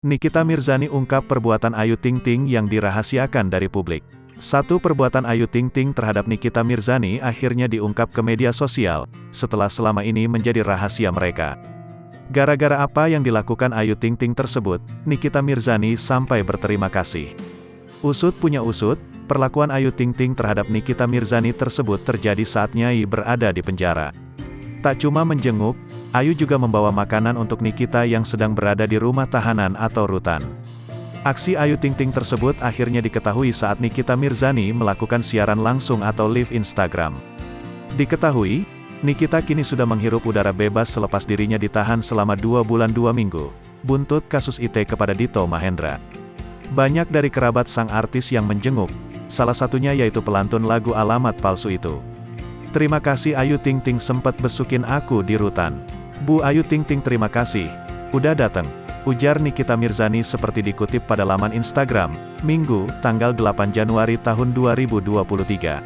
Nikita Mirzani ungkap perbuatan Ayu Ting Ting yang dirahasiakan dari publik. Satu perbuatan Ayu Ting Ting terhadap Nikita Mirzani akhirnya diungkap ke media sosial, setelah selama ini menjadi rahasia mereka. Gara-gara apa yang dilakukan Ayu Ting Ting tersebut, Nikita Mirzani sampai berterima kasih. Usut punya usut, perlakuan Ayu Ting Ting terhadap Nikita Mirzani tersebut terjadi saat Nyai berada di penjara. Tak cuma menjenguk, Ayu juga membawa makanan untuk Nikita yang sedang berada di rumah tahanan atau rutan. Aksi Ayu Ting Ting tersebut akhirnya diketahui saat Nikita Mirzani melakukan siaran langsung atau live Instagram. Diketahui, Nikita kini sudah menghirup udara bebas selepas dirinya ditahan selama 2 bulan 2 minggu, buntut kasus IT kepada Dito Mahendra. Banyak dari kerabat sang artis yang menjenguk, salah satunya yaitu pelantun lagu Alamat Palsu itu. Terima kasih Ayu Ting Ting sempat besukin aku di rutan. Bu Ayu Ting Ting terima kasih, udah dateng, ujar Nikita Mirzani seperti dikutip pada laman Instagram, Minggu, tanggal 8 Januari tahun 2023.